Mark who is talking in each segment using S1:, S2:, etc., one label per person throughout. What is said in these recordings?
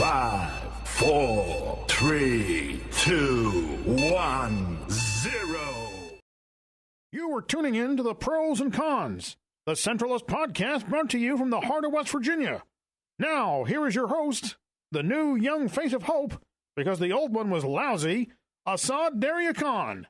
S1: 5, 4, 3, 2, 1, 0.
S2: You were tuning in to the Pros and Cons, the Centralist podcast brought to you from the heart of West Virginia. Now, here is your host, the new young face of hope, because the old one was lousy, Assad Daria Khan.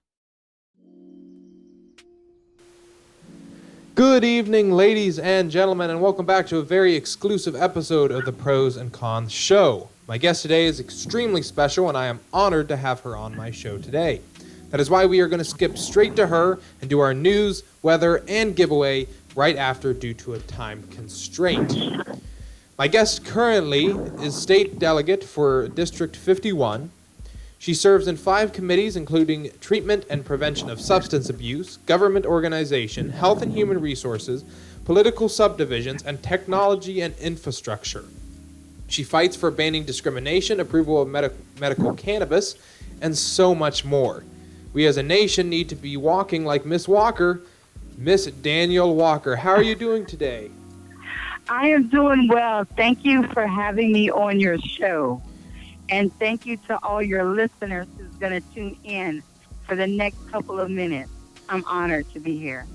S3: Good evening, ladies and gentlemen, and welcome back to a very exclusive episode of the Pros and Cons show. My guest today is extremely special, and I am honored to have her on my show today. That is why we are going to skip straight to her and do our news, weather, and giveaway right after due to a time constraint. My guest currently is State Delegate for District 51. She serves in 5 committees, including Treatment and Prevention of Substance Abuse, Government Organization, Health and Human Resources, Political Subdivisions, and Technology and Infrastructure. She fights for banning discrimination, approval of medical cannabis, and so much more. We as a nation need to be walking like Miss Walker, Miss Danielle Walker. How are you doing today?
S4: I am doing well. Thank you for having me on your show. And thank you to all your listeners who's going to tune in for the next couple of minutes. I'm honored to be here.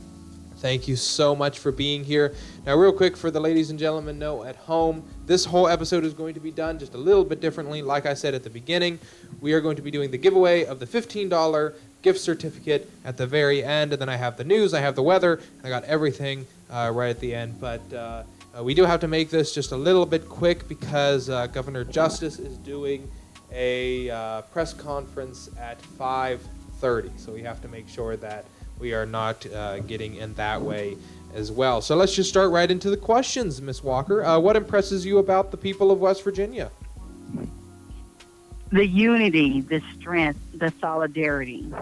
S3: Thank you so much for being here. Now, real quick, for the ladies and gentlemen know at home, this whole episode is going to be done just a little bit differently. Like I said at the beginning, we are going to be doing the giveaway of the $15 gift certificate at the very end. And then I have the news, I have the weather, and I got everything right at the end. But we do have to make this just a little bit quick because Governor Justice is doing a press conference at 5:30. So we have to make sure that we are not getting in that way as well. So let's just start right into the questions, Ms. Walker. What impresses you about the people of West Virginia?
S4: The unity, the strength, the solidarity,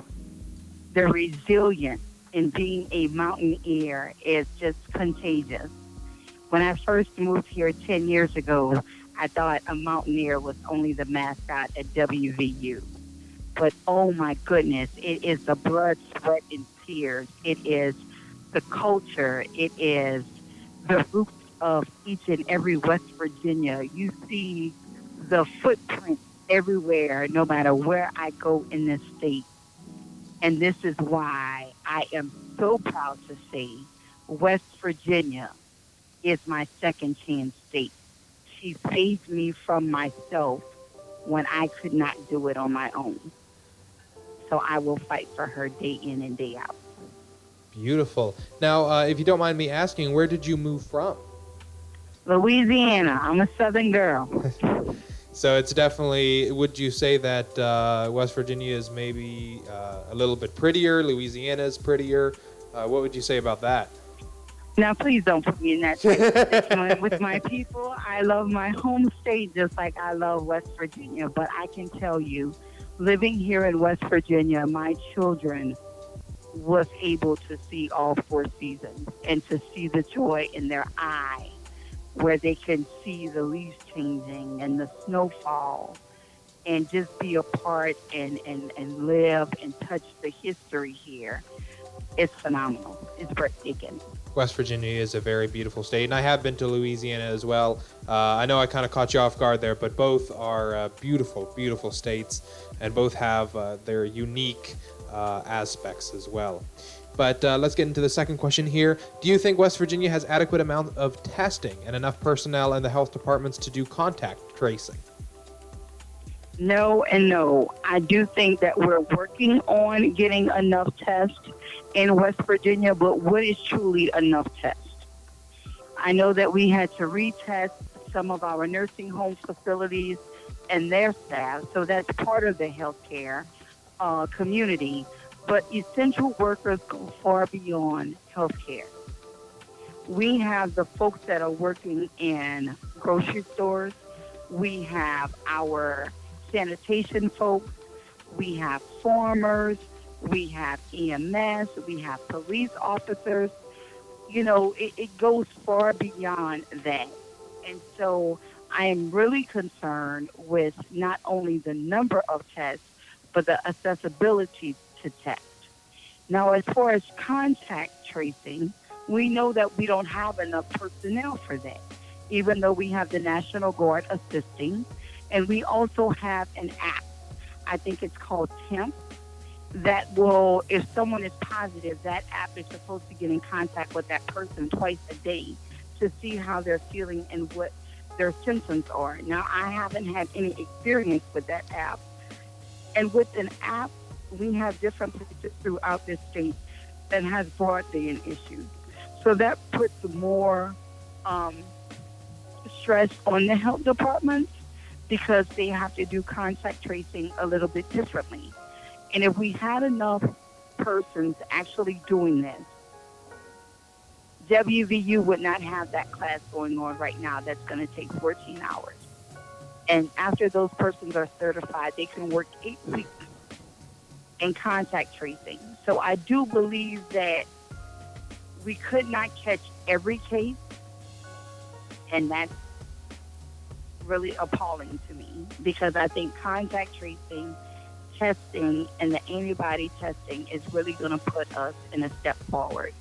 S4: the resilience in being a mountaineer is just contagious. When I first moved here 10 years ago, I thought a mountaineer was only the mascot at WVU. But oh my goodness, it is the blood, sweat, and tears. It is the culture. It is the roots of each and every West Virginia. You see the footprint everywhere, no matter where I go in this state. And this is why I am so proud to say West Virginia is my second chance state. She saved me from myself when I could not do it on my own. So I will fight for her day in and day out.
S3: Beautiful. Now, if you don't mind me asking, where did you move from?
S4: Louisiana. I'm a Southern girl.
S3: So it's definitely, would you say that West Virginia is maybe a little bit prettier, Louisiana is prettier? What would you say about that?
S4: Now, please don't put me in that situation with my people. I love my home state just like I love West Virginia. But I can tell you, living here in West Virginia, my children was able to see all 4 seasons and to see the joy in their eye, where they can see the leaves changing and the snowfall and just be a part and live and touch the history here. It's phenomenal. It's breathtaking.
S3: West Virginia is a very beautiful state, and I have been to Louisiana as well. I know I kind of caught you off guard there, but both are beautiful, beautiful states, and both have their unique aspects as well. But let's get into the second question here. Do you think West Virginia has adequate amount of testing and enough personnel in the health departments to do contact tracing?
S4: No and no. I do think that we're working on getting enough tests in West Virginia, but what is truly enough tests? I know that we had to retest some of our nursing home facilities and their staff, so that's part of the healthcare community. But essential workers go far beyond healthcare. We have the folks that are working in grocery stores. We have our sanitation folks. We have farmers. We have EMS. We have police officers. You know, it goes far beyond that. And so I am really concerned with not only the number of tests, but the accessibility to test. Now, as far as contact tracing, we know that we don't have enough personnel for that. even though we have the National Guard assisting. And we also have an app. I think it's called Temp that will, if someone is positive, that app is supposed to get in contact with that person twice a day to see how they're feeling and what their symptoms are. Now, I haven't had any experience with that app. And with an app, we have different places throughout this state that has broadband issues. So that puts more um, stress on the health departments because they have to do contact tracing a little bit differently. And if we had enough persons actually doing this, WVU would not have that class going on right now that's going to take 14 hours. And after those persons are certified, they can work 8 weeks in contact tracing. So I do believe that we could not catch every case, and that's really appalling to me because I think contact tracing, testing, and the antibody testing is really going to put us in a step forward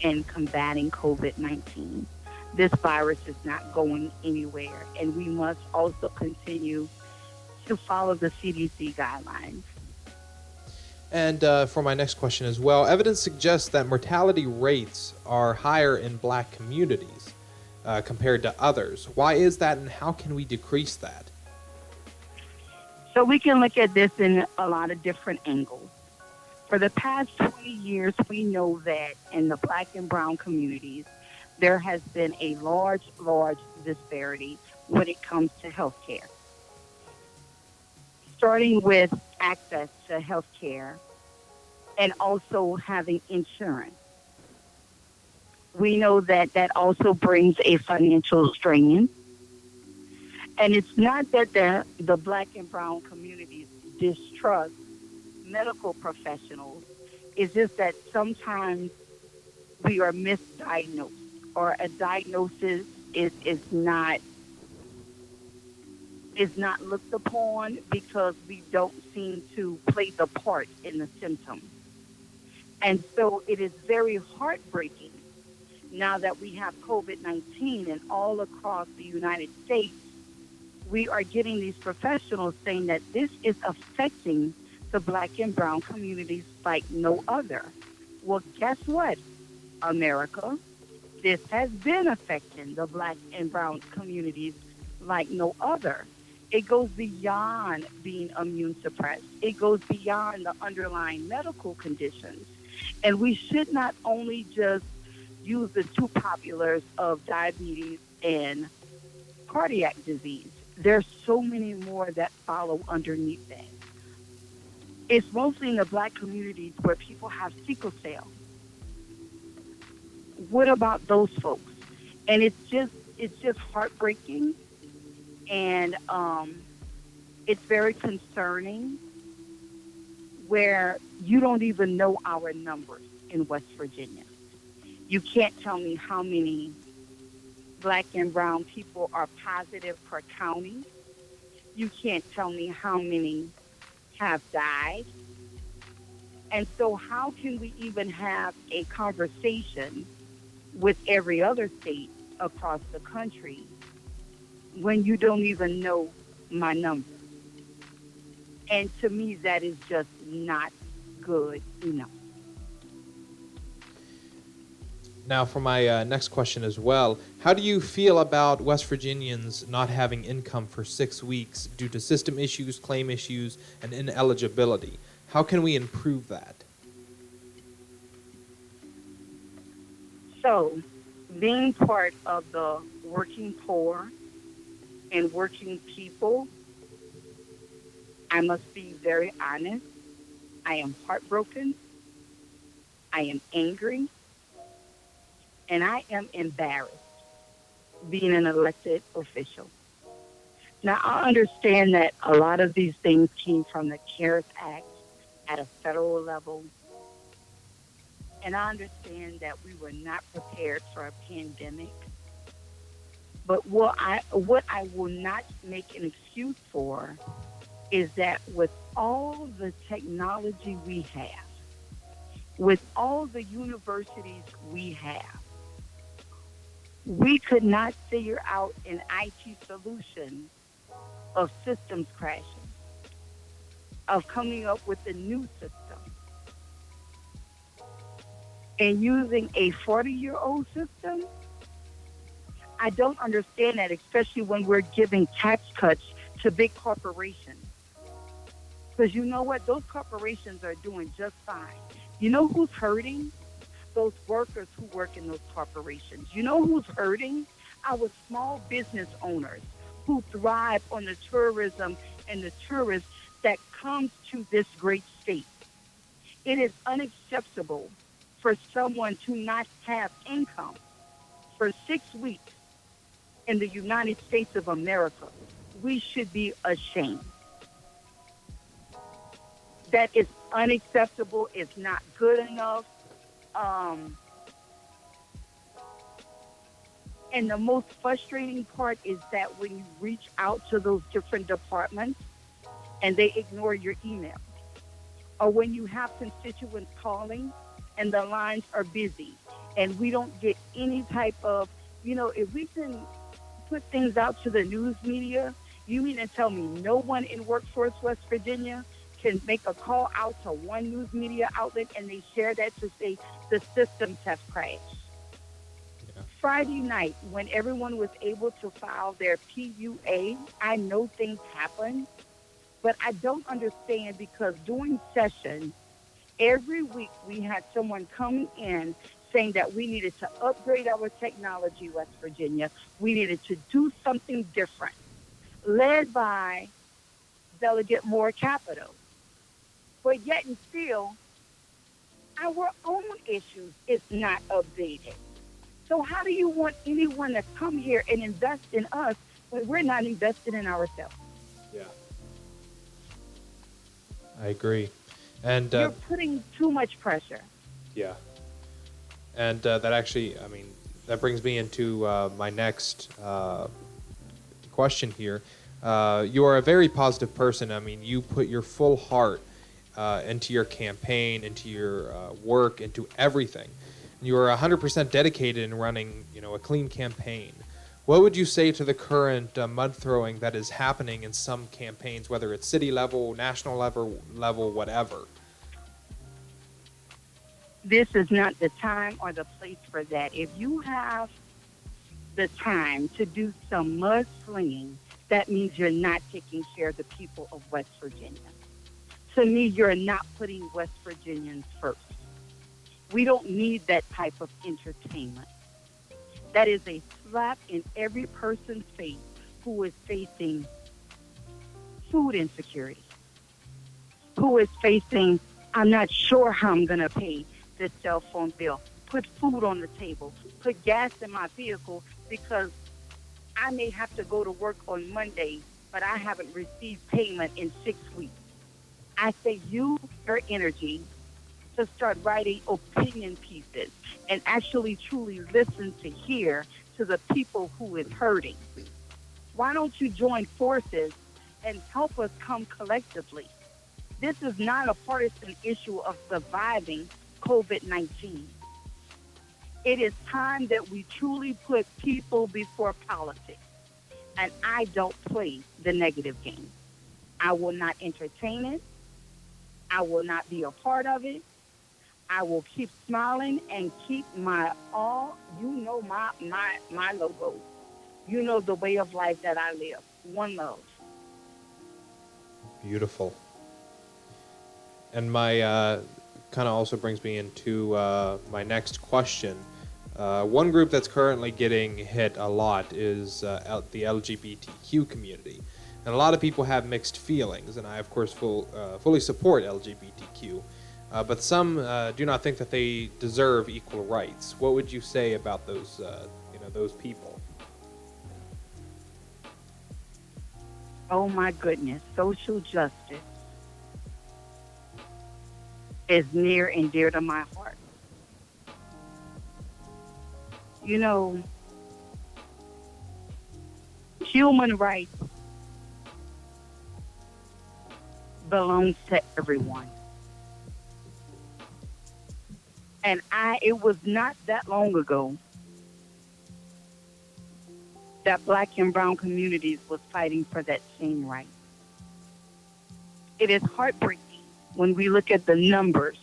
S4: in combating COVID-19. This virus is not going anywhere, and we must also continue to follow the CDC guidelines.
S3: And for my next question as well, evidence suggests that mortality rates are higher in black communities compared to others. Why is that, and how can we decrease that?
S4: So we can look at this in a lot of different angles. For the past 20 years, we know that in the black and brown communities, there has been a large disparity when it comes to health care. Starting with access to health care and also having insurance. We know that that also brings a financial strain. And it's not that the black and brown communities distrust medical professionals. It's just that sometimes we are misdiagnosed or a diagnosis is not looked upon because we don't seem to play the part in the symptoms. And so it is very heartbreaking now that we have COVID-19 and all across the United States, we are getting these professionals saying that this is affecting the black and brown communities like no other. Well, guess what, America? This has been affecting the black and brown communities like no other. It goes beyond being immune suppressed. It goes beyond the underlying medical conditions. And we should not only just use the two populars of diabetes and cardiac disease. There's so many more that follow underneath that. It's mostly in the black communities where people have sickle cell. What about those folks? And it's just heartbreaking, and it's very concerning where you don't even know our numbers in West Virginia. You can't tell me how many black and brown people are positive per county. You can't tell me how many have died. And so how can we even have a conversation with every other state across the country when you don't even know my number? And to me, that is just not good enough.
S3: Now, for my next question as well, how do you feel about West Virginians not having income for 6 weeks due to system issues, claim issues, and ineligibility? How can we improve that?
S4: So, being part of the working poor and working people, I must be very honest. I am heartbroken. I am angry. And I am embarrassed being an elected official. Now, I understand that a lot of these things came from the CARES Act at a federal level. And I understand that we were not prepared for a pandemic. But what I will not make an excuse for is that with all the technology we have, with all the universities we have, We could not figure out an IT solution of systems crashing, of coming up with a new system, and using a 40-year-old system. I don't understand that, especially when we're giving tax cuts to big corporations. Because you know what? Those corporations are doing just fine. You know who's hurting? Those workers who work in those corporations. You know who's hurting? Our small business owners who thrive on the tourism and the tourists that comes to this great state. It is unacceptable for someone to not have income for 6 weeks in the United States of America. We should be ashamed. That is unacceptable. It's not good enough. And the most frustrating part is that when you reach out to those different departments and they ignore your email, or when you have constituents calling and the lines are busy and we don't get any type of, if we can put things out to the news media, you mean to tell me no one in Workforce West Virginia can make a call out to one news media outlet and they share that to say the systems have crashed? Yeah. Friday night, when everyone was able to file their PUA, I know things happen, but I don't understand because during session, every week we had someone coming in saying that we needed to upgrade our technology, West Virginia. We needed to do something different, led by Delegate Moore Capital. But yet and still, our own issues is not updated. So how do you want anyone to come here and invest in us when we're not invested in ourselves?
S3: Yeah, I agree. And
S4: you're putting too much pressure.
S3: Yeah. And that actually, that brings me into my next question here. You are a very positive person. You put your full heart into your campaign, into your work, into everything. You are 100% dedicated in running, a clean campaign. What would you say to the current mud throwing that is happening in some campaigns, whether it's city level, national level, whatever?
S4: This is not the time or the place for that. If you have the time to do some mudslinging, that means you're not taking care of the people of West Virginia. To me, you're not putting West Virginians first. We don't need that type of entertainment. That is a slap in every person's face who is facing food insecurity, who is facing, I'm not sure how I'm going to pay this cell phone bill, put food on the table, put gas in my vehicle because I may have to go to work on Monday, but I haven't received payment in 6 weeks. I say use your energy to start writing opinion pieces and actually truly listen to hear to the people who is hurting. Why don't you join forces and help us come collectively? This is not a partisan issue of surviving COVID-19. It is time that we truly put people before politics. And I don't play the negative game. I will not entertain it. I will not be a part of it. I will keep smiling and keep my my logo. You know the way of life that I live. One love.
S3: Beautiful. And my kind of also brings me into my next question. One group that's currently getting hit a lot is the LGBTQ community. And a lot of people have mixed feelings, and I, of course, fully support LGBTQ. But some do not think that they deserve equal rights. What would you say about those people?
S4: Oh my goodness, social justice is near and dear to my heart. Human rights belongs to everyone. And it was not that long ago that black and brown communities was fighting for that same right. It is heartbreaking when we look at the numbers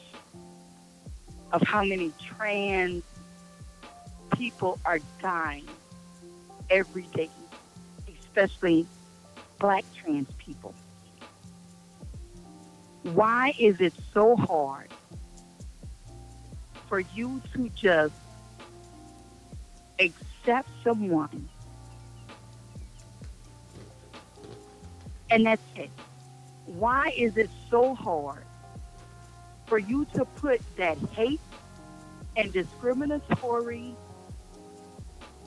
S4: of how many trans people are dying every day, especially black trans people. Why is it so hard for you to just accept someone and that's it? Why is it so hard for you to put that hate and discriminatory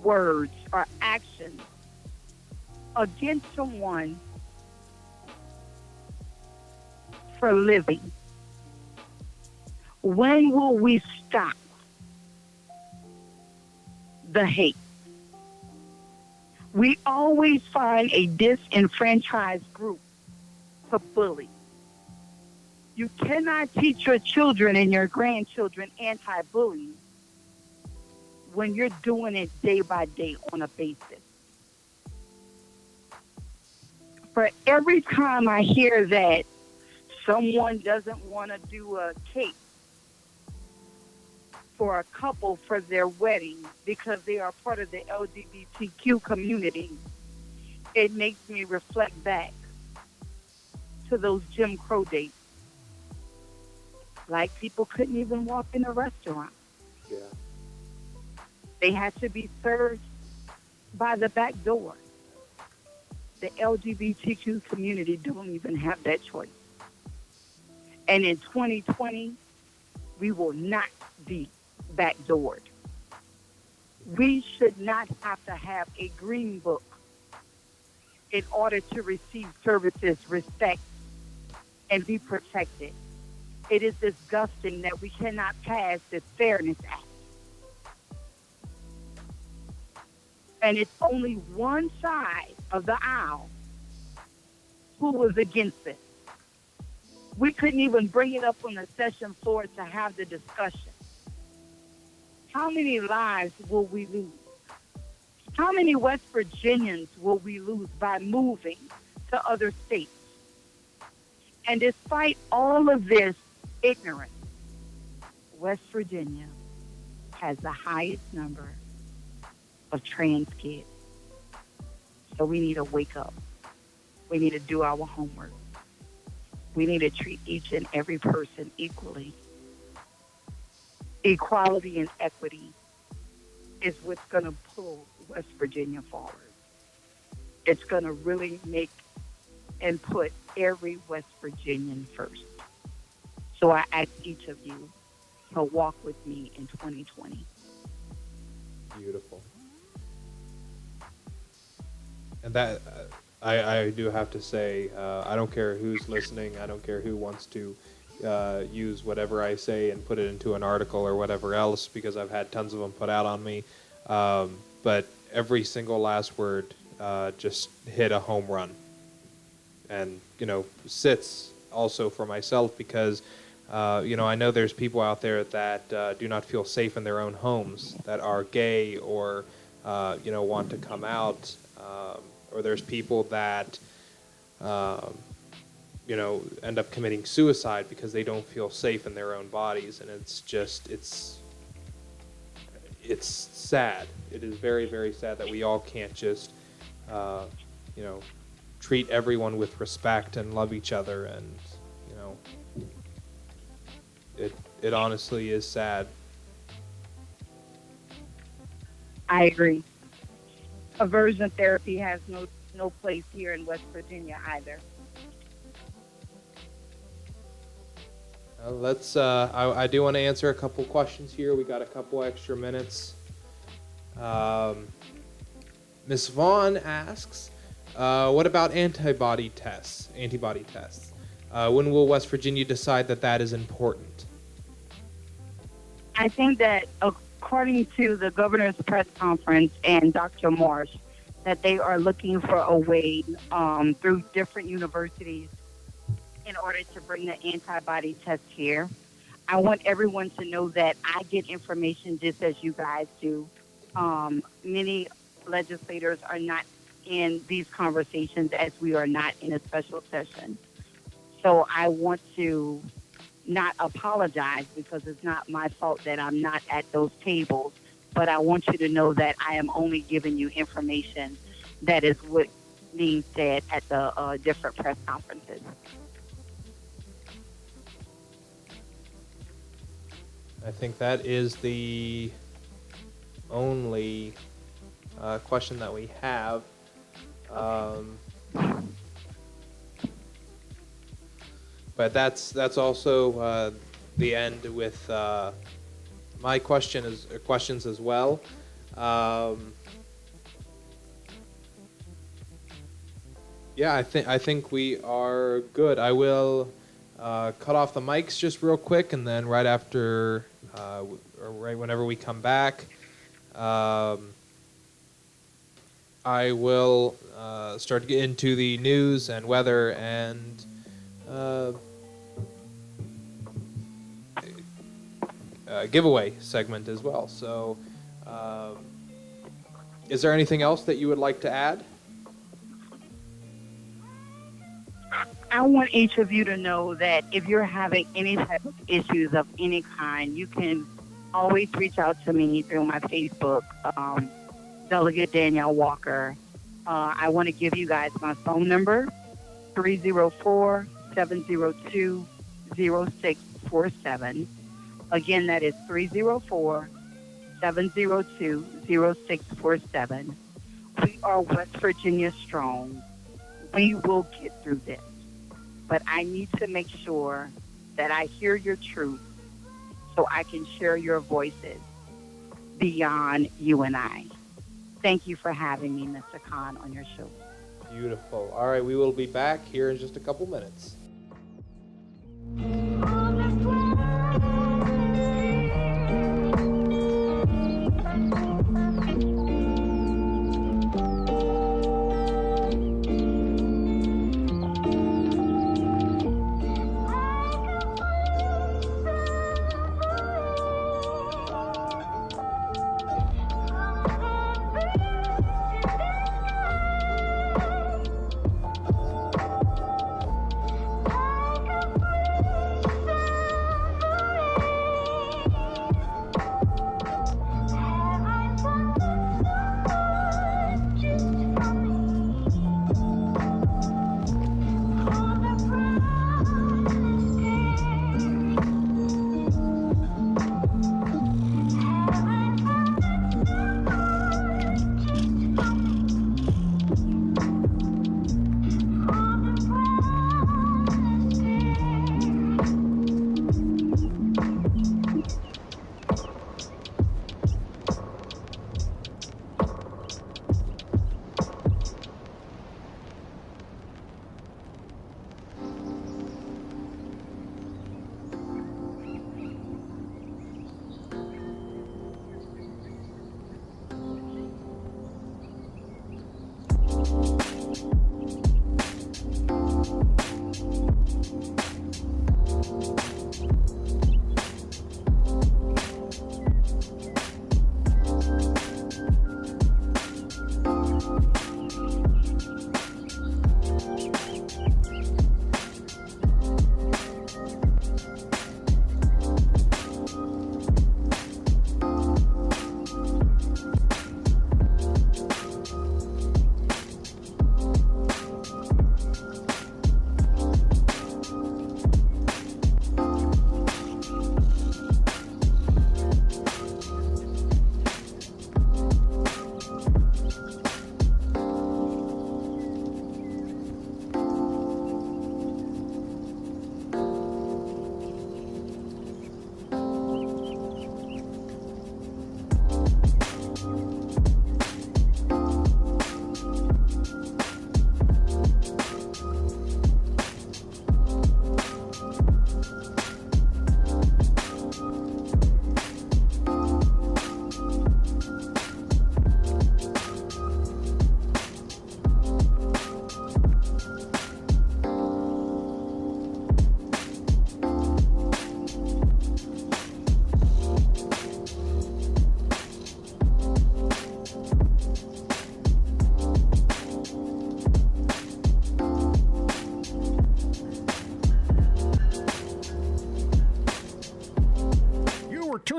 S4: words or actions against someone for living? When will we stop the hate? We always find a disenfranchised group to bully. You cannot teach your children and your grandchildren anti-bullying when you're doing it day by day on a basis. For every time I hear that someone doesn't want to do a cake for a couple for their wedding because they are part of the LGBTQ community, it makes me reflect back to those Jim Crow days. Black people couldn't even walk in a restaurant.
S3: Yeah.
S4: They had to be served by the back door. The LGBTQ community don't even have that choice. And in 2020, we will not be backdoored. We should not have to have a green book in order to receive services, respect, and be protected. It is disgusting that we cannot pass the Fairness Act. And it's only one side of the aisle who was against it. We couldn't even bring it up on the session floor to have the discussion. How many lives will we lose? How many West Virginians will we lose by moving to other states? And despite all of this ignorance, West Virginia has the highest number of trans kids. So we need to wake up. We need to do our homework. We need to treat each and every person equally. Equality and equity is what's going to pull West Virginia forward. It's going to really make and put every West Virginian first. So I ask each of you to walk with me in 2020.
S3: Beautiful. And that, I do have to say, I don't care who's listening. I don't care who wants to use whatever I say and put it into an article or whatever else, because I've had tons of them put out on me. But every single last word just hit a home run. And, sits also for myself because, I know there's people out there that do not feel safe in their own homes, that are gay or, want to come out. Or there's people that, end up committing suicide because they don't feel safe in their own bodies. And it's just, it's sad. It is very, very sad that we all can't just, treat everyone with respect and love each other. And, it honestly is sad.
S4: I agree. Aversion therapy has no place here in West Virginia either.
S3: Let's. I do want to answer a couple questions here. We got a couple extra minutes. Miss Vaughn asks, "What about antibody tests? When will West Virginia decide that is important?"
S4: I think that according to the governor's press conference and Dr. Marsh, that they are looking for a way through different universities in order to bring the antibody test here. I want everyone to know that I get information just as you guys do. Many legislators are not in these conversations as we are not in a special session. So I want to not apologize because it's not my fault that I'm not at those tables, but I want you to know that I am only giving you information that is what being said at the different press conferences.
S3: I think that is the only question that we have. But that's also the end with my questions as well. Yeah, I think we are good. I will cut off the mics just real quick, and then right after, or right whenever we come back, I will start to get into the news and weather and giveaway segment as well. So, is there anything else that you would like to add?
S4: I want each of you to know that if you're having any type of issues of any kind, you can always reach out to me through my Facebook, Delegate Danielle Walker. I want to give you guys my phone number, 304-702-0647. Again, that is 304-702-0647. We are West Virginia strong. We will get through this. But I need to make sure that I hear your truth so I can share your voices beyond you and I. Thank you for having me, Mr. Khan, on your show.
S3: Beautiful. All right, we will be back here in just a couple minutes.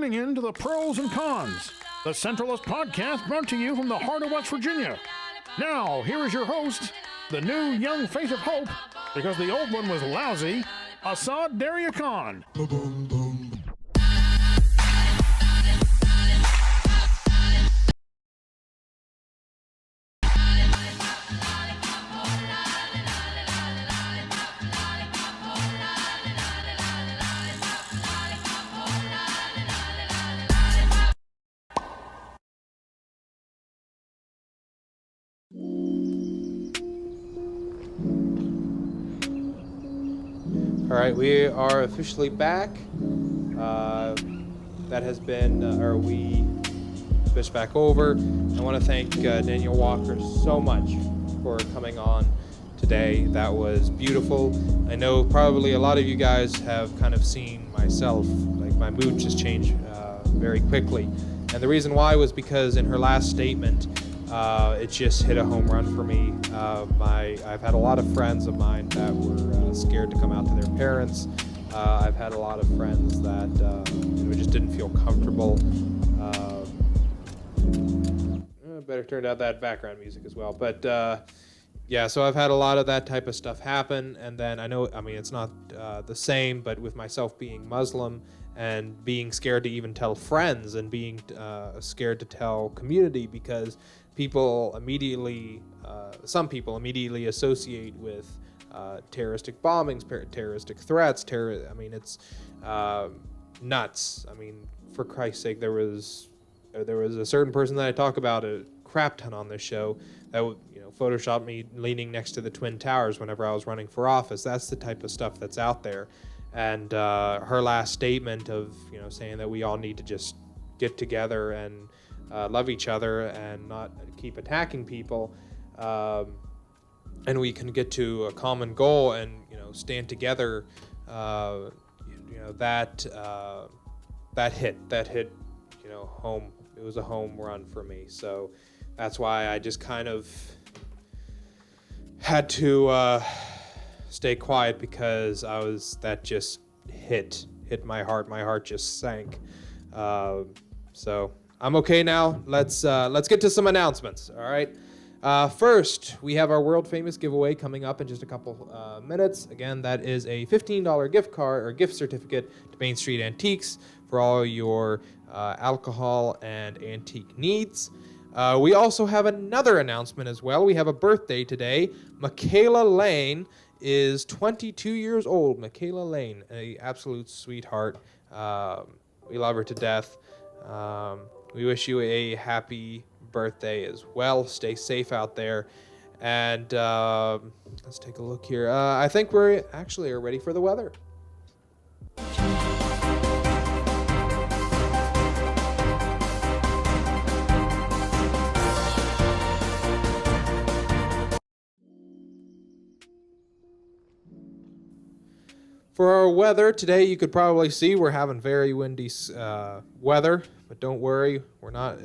S2: tuning in to the Pros and Cons, the Centralist podcast brought to you from the heart of West Virginia. Now, here is your host, the new young face of hope, because the old one was lousy, Assad Daria Khan.
S3: All right, we are officially back. That has been, we switched back over. I want to thank Danielle Walker so much for coming on today. That was beautiful. I know probably a lot of you guys have kind of seen myself, like my mood just changed very quickly. And the reason why was because in her last statement, it just hit a home run for me. I've had a lot of friends of mine that were scared to come out to their parents. I've had a lot of friends that just didn't feel comfortable. Better turn down that background music as well. But yeah, so I've had a lot of that type of stuff happen. And then it's not the same, but with myself being Muslim and being scared to even tell friends and being scared to tell community because some people immediately associate with terroristic bombings, terroristic threats. It's nuts. I mean, for Christ's sake, there was a certain person that I talk about a crap ton on this show that photoshopped me leaning next to the Twin Towers whenever I was running for office. That's the type of stuff that's out there. And her last statement of saying that we all need to just get together and love each other and not keep attacking people, and we can get to a common goal and stand together. That hit home. It was a home run for me. So that's why I just kind of had to stay quiet because that just hit my heart. My heart just sank. So I'm okay now. Let's get to some announcements. All right. First, we have our world famous giveaway coming up in just a couple minutes. Again, that is a $15 gift card or gift certificate to Main Street Antiques for all your alcohol and antique needs. We also have another announcement as well. We have a birthday today. Michaela Lane is 22 years old. Michaela Lane, an absolute sweetheart. We love her to death. We wish you a happy birthday as well. Stay safe out there. And let's take a look here. I think we actually are ready for the weather. For our weather today, you could probably see we're having very windy weather, but don't worry, we're not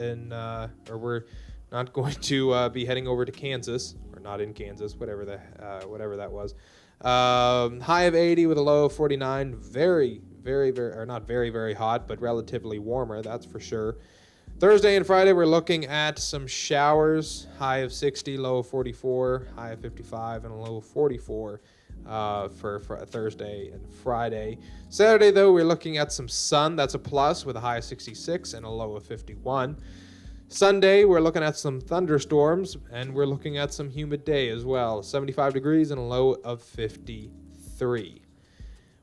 S3: going to be heading over to Kansas. We're not in Kansas, whatever that was. High of 80 with a low of 49. Very, very, very, or not very, very hot, but relatively warmer, that's for sure. Thursday and Friday, we're looking at some showers. High of 60, low of 44, high of 55, and a low of 44. For Thursday and Friday. Saturday, though, we're looking at some sun. That's a plus with a high of 66 and a low of 51. Sunday, we're looking at some thunderstorms, and we're looking at some humid day as well. 75 degrees and a low of 53.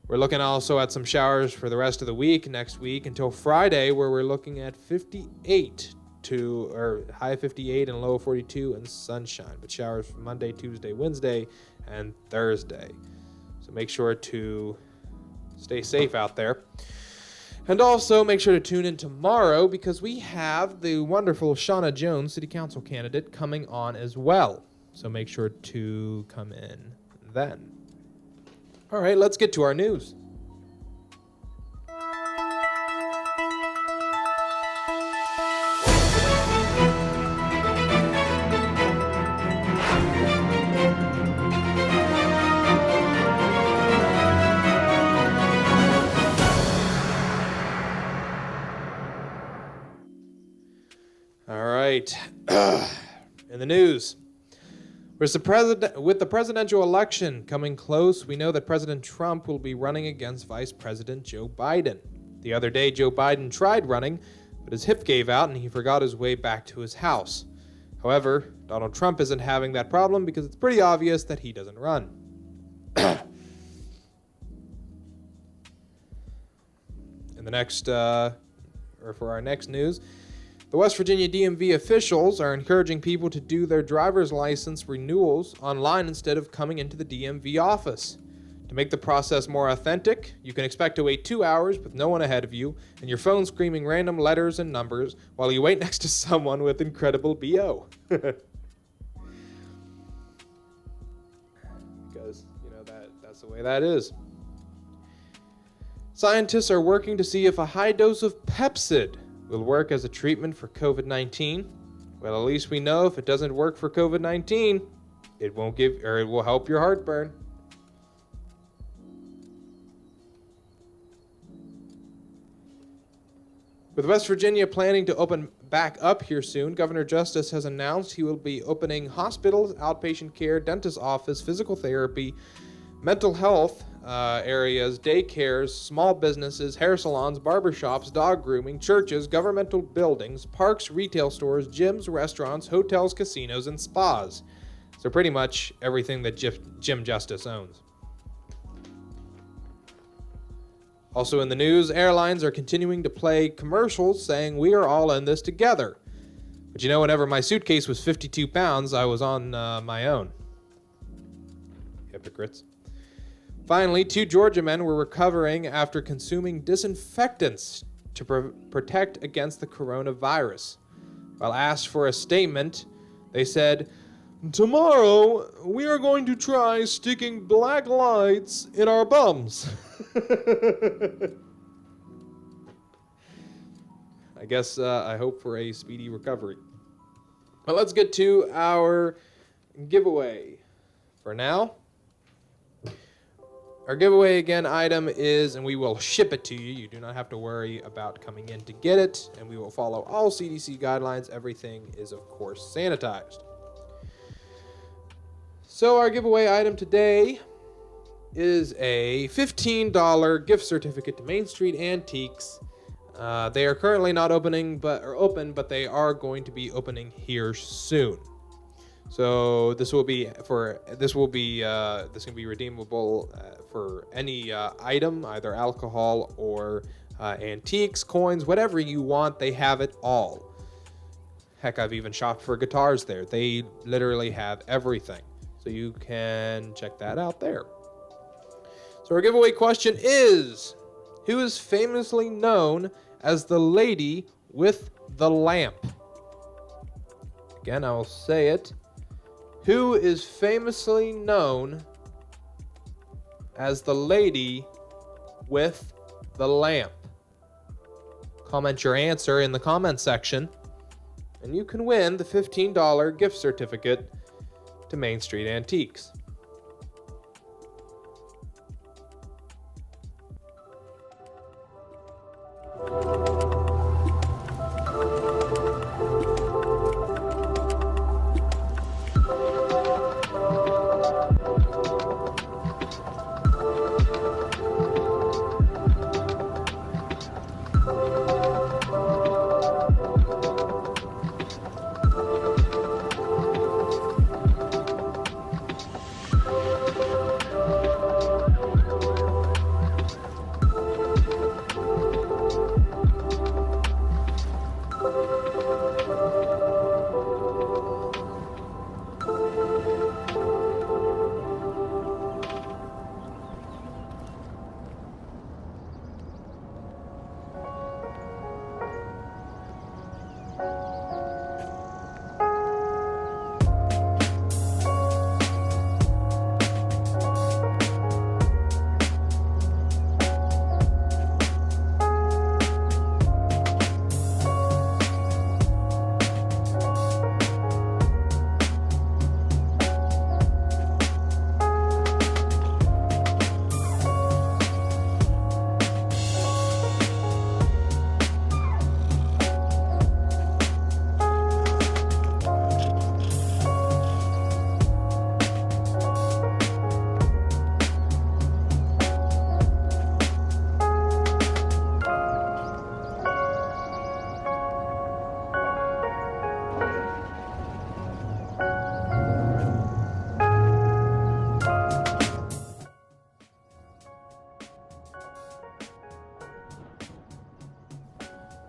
S3: We're looking also at some showers for the rest of the week, next week, until Friday, where we're looking at 58 or high of 58 and a low of 42 and sunshine. But showers for Monday, Tuesday, Wednesday, and Thursday. So make sure to stay safe out there. And also make sure to tune in tomorrow because we have the wonderful Shauna Jones, City Council candidate, coming on as well. So make sure to come in then. All right, let's get to our news. In the news, with the presidential election coming close, we know that President Trump will be running against Vice President Joe Biden. The other day, Joe Biden tried running, but his hip gave out and he forgot his way back to his house. However, Donald Trump isn't having that problem because it's pretty obvious that he doesn't run. In the next, or for our next news, the West Virginia DMV officials are encouraging people to do their driver's license renewals online instead of coming into the DMV office. To make the process more authentic, you can expect to wait 2 hours with no one ahead of you and your phone screaming random letters and numbers while you wait next to someone with incredible BO. Because, that's the way that is. Scientists are working to see if a high dose of Pepsid will work as a treatment for COVID-19. Well, at least we know if it doesn't work for COVID-19, it will help your heartburn. With West Virginia planning to open back up here soon, Governor Justice has announced he will be opening hospitals, outpatient care, dentist office, physical therapy, mental health areas, daycares, small businesses, hair salons, barbershops, dog grooming, churches, governmental buildings, parks, retail stores, gyms, restaurants, hotels, casinos, and spas. So pretty much everything that Jim Justice owns. Also in the news, airlines are continuing to play commercials saying we are all in this together. But whenever my suitcase was 52 pounds, I was on my own. Hypocrites. Finally, 2 Georgia men were recovering after consuming disinfectants to protect against the coronavirus. While asked for a statement, they said, "Tomorrow, we are going to try sticking black lights in our bums." I guess I hope for a speedy recovery. But let's get to our giveaway. For now, our giveaway again item is, and we will ship it to you. You do not have to worry about coming in to get it, and we will follow all CDC guidelines. Everything is, of course, sanitized. So our giveaway item today is a $15 gift certificate to Main Street Antiques. They are currently not open, but they are going to be opening here soon. So this can be redeemable for any item, either alcohol or antiques, coins, whatever you want. They have it all. Heck, I've even shopped for guitars there. They literally have everything. So you can check that out there. So our giveaway question is, who is famously known as the lady with the lamp? Again, I will say it. Who is famously known as the lady with the lamp? Comment your answer in the comment section, and you can win the $15 gift certificate to Main Street Antiques.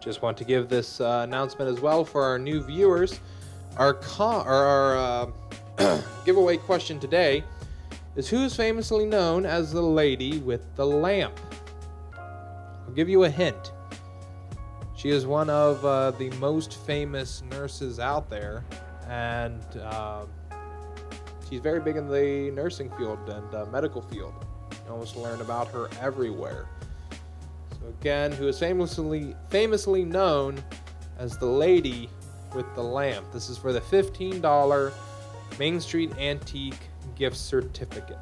S3: Just want to give this announcement as well for our new viewers. Our giveaway question today is, who's famously known as the lady with the lamp? I'll give you a hint. She is one of the most famous nurses out there, and she's very big in the nursing field and medical field. You almost learn about her everywhere. So again, who is famously known as the lady with the lamp? This is for the $15 Main Street Antique gift certificate.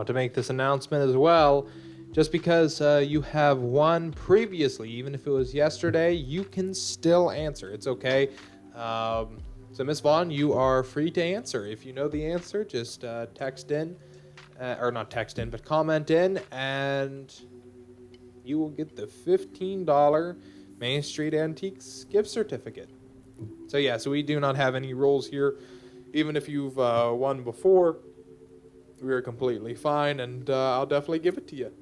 S3: To make this announcement as well, just because you have won previously, even if it was yesterday, you can still answer. It's okay. So Miss Vaughn, you are free to answer. If you know the answer, just text in, or not text in, but comment in, and you will get the $15 Main Street Antiques gift certificate. So yeah, so we do not have any rules here. Even if you've won before, we are completely fine, and I'll definitely give it to you.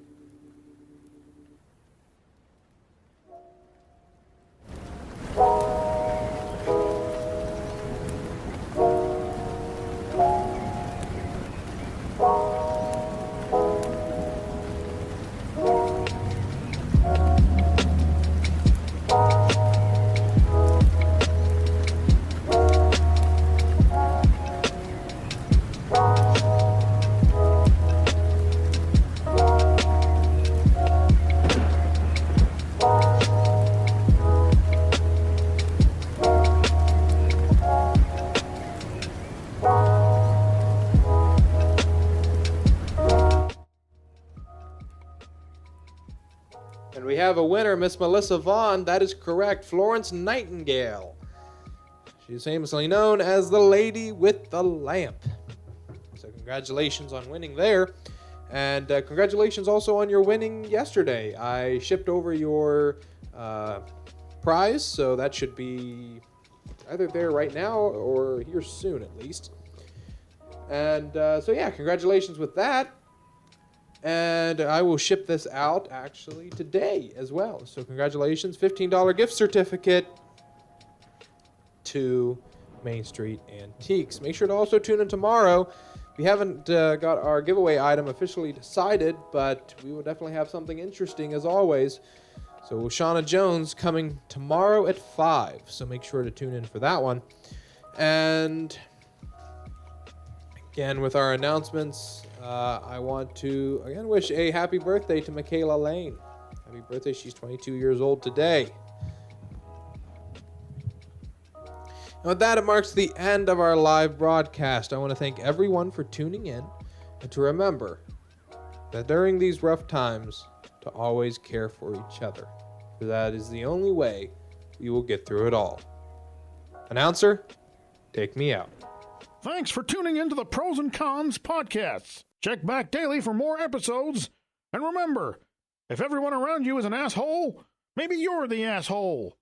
S3: And we have a winner, Miss Melissa Vaughn. That is correct, Florence Nightingale. She's famously known as the lady with the lamp. So congratulations on winning there. And congratulations also on your winning yesterday. I shipped over your prize, so that should be either there right now or here soon at least. And so yeah, congratulations with that. And I will ship this out actually today as well. So congratulations, $15 gift certificate to Main Street Antiques. Make sure to also tune in tomorrow, We haven't got our giveaway item officially decided, but we will definitely have something interesting as always. So Shauna Jones coming tomorrow at 5, so make sure to tune in for that one. And again, with our announcements, I want to again wish a happy birthday to Michaela Lane. Happy birthday, she's 22 years old today. And with that, it marks the end of our live broadcast. I want to thank everyone for tuning in, and to remember that during these rough times, to always care for each other, for that is the only way we will get through it all. Announcer, take me out.
S2: Thanks for tuning in to the Pros and Cons podcasts. Check back daily for more episodes. And remember, if everyone around you is an asshole, maybe you're the asshole.